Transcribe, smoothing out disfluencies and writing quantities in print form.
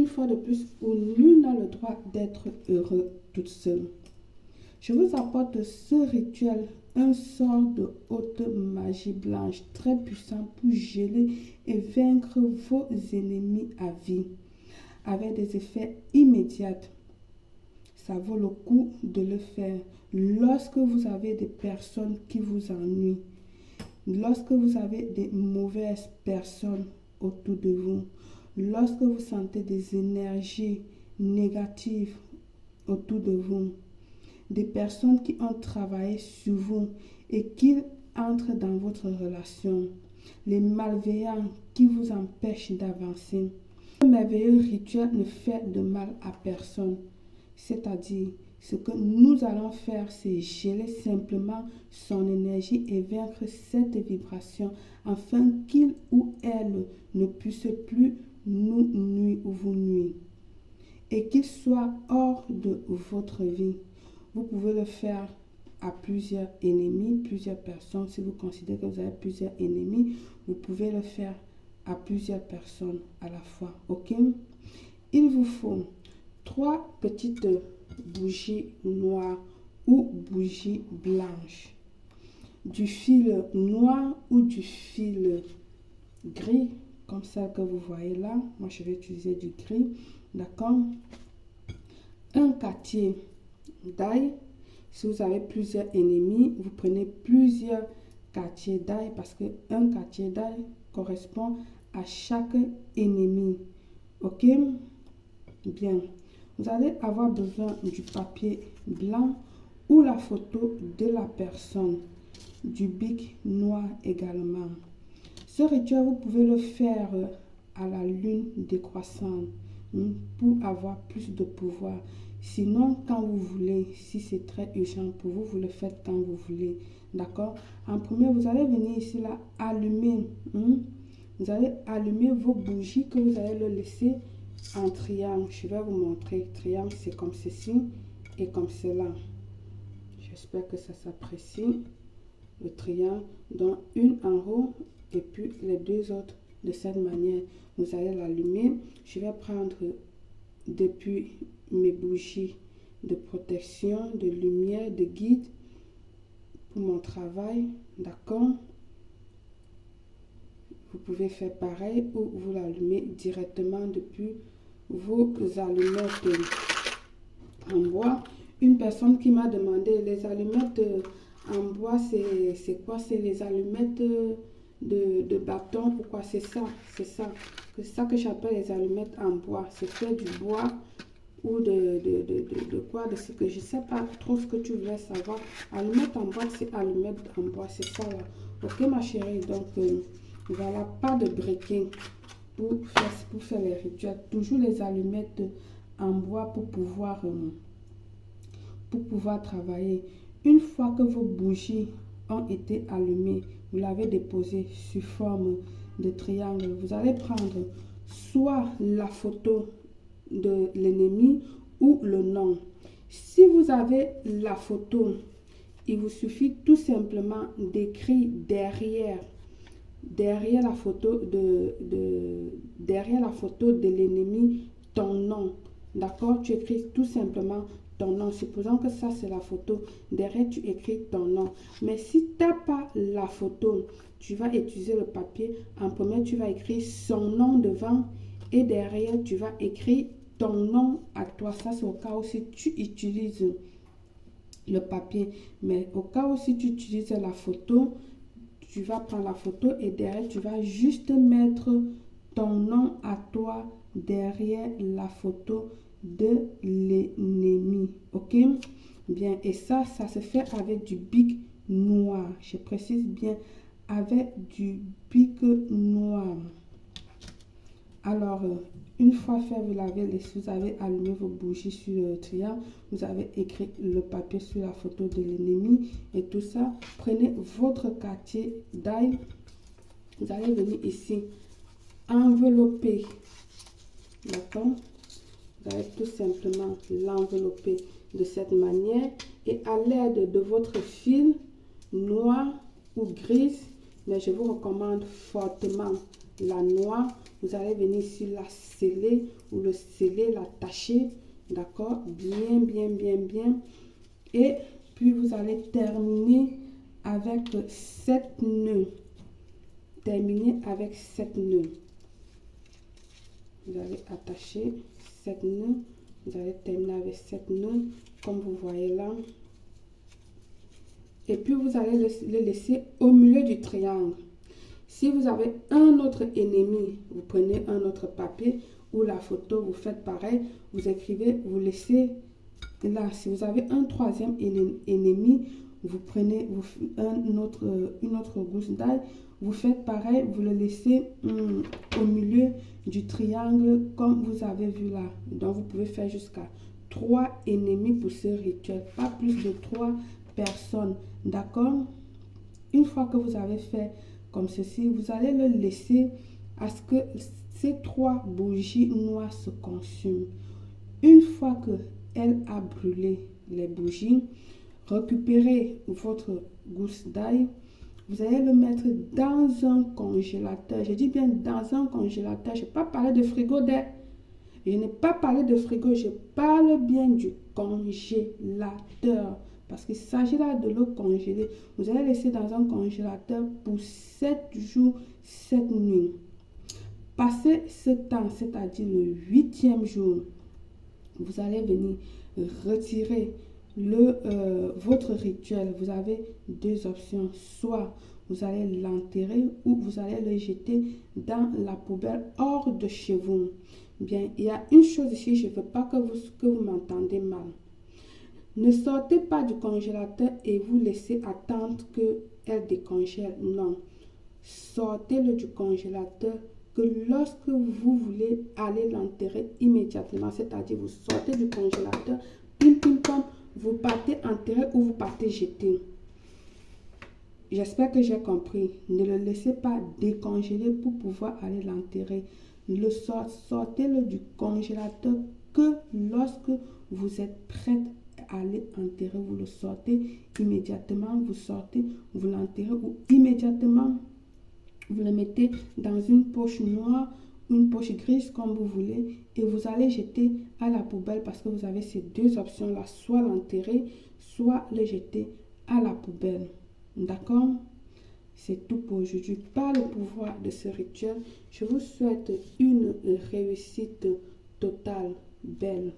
fois de plus où nul n'a le droit d'être heureux toute seule. Je vous apporte ce rituel, un sort de haute magie blanche très puissant pour geler et vaincre vos ennemis à vie, avec des effets immédiats. Ça vaut le coup de le faire lorsque vous avez des personnes qui vous ennuient, lorsque vous avez des mauvaises personnes autour de vous, lorsque vous sentez des énergies négatives autour de vous, des personnes qui ont travaillé sur vous et qui entrent dans votre relation, les malveillants qui vous empêchent d'avancer. Ce merveilleux rituel ne fait de mal à personne. C'est-à-dire, ce que nous allons faire, c'est geler simplement son énergie et vaincre cette vibration afin qu'il ou elle ne puisse plus nous nuire ou vous nuire et qu'il soit hors de votre vie. Vous pouvez le faire à plusieurs ennemis, plusieurs personnes. Si vous considérez que vous avez plusieurs ennemis, vous pouvez le faire à plusieurs personnes à la fois. Ok? Il vous faut 3 petites bougies noires ou bougies blanches, du fil noir ou du fil gris, comme ça que vous voyez là. Moi, je vais utiliser du gris. D'accord? Un quartier d'ail. Si vous avez plusieurs ennemis, vous prenez plusieurs quartiers d'ail parce qu'un quartier d'ail correspond à chaque ennemi. Ok? Bien. Vous allez avoir besoin du papier blanc ou la photo de la personne, du bic noir également. Ce rituel, vous pouvez le faire à la lune décroissante pour avoir plus de pouvoir. Sinon, quand vous voulez, si c'est très urgent pour vous, vous le faites quand vous voulez. D'accord? En premier, vous allez venir ici, là, allumer. Vous allez allumer vos bougies que vous allez le laisser en triangle. Je vais vous montrer. Triangle, c'est comme ceci et comme cela. J'espère que ça s'apprécie. Le triangle, donc une en haut et puis les 2 autres de cette manière. Vous allez l'allumer. Je vais prendre depuis mes bougies de protection, de lumière, de guide pour mon travail. D'accord? Vous pouvez faire pareil ou vous l'allumez directement depuis vos allumettes en bois. Une personne qui m'a demandé les allumettes en bois, c'est quoi? C'est les allumettes de bâton. Pourquoi? C'est ça. C'est ça que j'appelle les allumettes en bois. C'est fait du bois ou de quoi? De ce que je ne sais pas trop ce que tu voulais savoir. Allumette en bois, c'est allumette en bois. C'est ça là. Ok ma chérie, donc voilà, pas de breaking pour faire les rituels. Toujours les allumettes en bois pour pouvoir travailler. Une fois que vos bougies ont été allumées, vous l'avez déposé sous forme de triangle. Vous allez prendre soit la photo de l'ennemi ou le nom. Si vous avez la photo, il vous suffit tout simplement d'écrire derrière la photo derrière la photo de l'ennemi ton nom. D'accord? Tu écris tout simplement ton nom. Supposons que ça c'est la photo. Derrière tu écris ton nom. Mais si tu n'as pas la photo, tu vas utiliser le papier. En premier tu vas écrire son nom devant et derrière tu vas écrire ton nom à toi. Ça c'est au cas où si tu utilises le papier. Mais au cas où si tu utilises la photo, tu vas prendre la photo et derrière tu vas juste mettre ton nom à toi derrière la photo de l'ennemi. Ok? Bien, et ça se fait avec du bic noir. Je précise bien, avec du bic noir. Alors, une fois fait, vous avez allumé vos bougies sur le triangle, vous avez écrit le papier sur la photo de l'ennemi et tout ça. Prenez votre quartier d'ail, vous allez venir ici, envelopper, d'accord? Vous allez tout simplement l'envelopper de cette manière et à l'aide de votre fil noir ou grise, mais je vous recommande fortement la noire. Vous allez venir ici la sceller ou le sceller, l'attacher, d'accord, bien, bien, bien, bien. Et puis vous allez terminer avec 7 nœuds. Terminer avec 7 nœuds. Vous allez attacher 7 nœuds. Vous allez terminer avec 7 nœuds, comme vous voyez là. Et puis vous allez le laisser au milieu du triangle. Si vous avez un autre ennemi, vous prenez un autre papier ou la photo, vous faites pareil, vous écrivez, vous laissez là. Si vous avez un troisième ennemi, vous prenez une autre gousse d'ail, vous faites pareil, vous le laissez au milieu du triangle comme vous avez vu là. Donc vous pouvez faire jusqu'à 3 ennemis pour ce rituel, pas plus de 3 personnes, d'accord? Une fois que vous avez fait comme ceci, vous allez le laisser à ce que ces 3 bougies noires se consument. Une fois que elle a brûlé les bougies, récupérez votre gousse d'ail, vous allez le mettre dans un congélateur. Je dis bien dans un congélateur. Je n'ai pas parlé de frigo d'air. Je n'ai pas parlé de frigo, je parle bien du congélateur. Parce qu'il s'agit là de l'eau congelée. Vous allez laisser dans un congélateur pour 7 jours, 7 nuits. Passé ce temps, c'est-à-dire le 8e jour, vous allez venir retirer votre rituel. Vous avez 2 options. Soit vous allez l'enterrer ou vous allez le jeter dans la poubelle hors de chez vous. Bien, il y a une chose ici, je ne veux pas que vous m'entendez mal. Ne sortez pas du congélateur et vous laissez attendre qu'elle décongèle. Non. Sortez-le du congélateur que lorsque vous voulez aller l'enterrer immédiatement, c'est-à-dire vous sortez du congélateur, pim, pim, pam, vous partez enterrer ou vous partez jeter. J'espère que j'ai compris. Ne le laissez pas décongeler pour pouvoir aller l'enterrer. Sortez-le du congélateur que lorsque vous êtes prête à aller enterrer, vous le sortez immédiatement, vous sortez, vous l'enterrez ou immédiatement, vous le mettez dans une poche noire, une poche grise comme vous voulez et vous allez jeter à la poubelle parce que vous avez ces 2 options-là, soit l'enterrer, soit le jeter à la poubelle. D'accord? C'est tout pour aujourd'hui. Par le pouvoir de ce rituel, je vous souhaite une réussite totale, belle.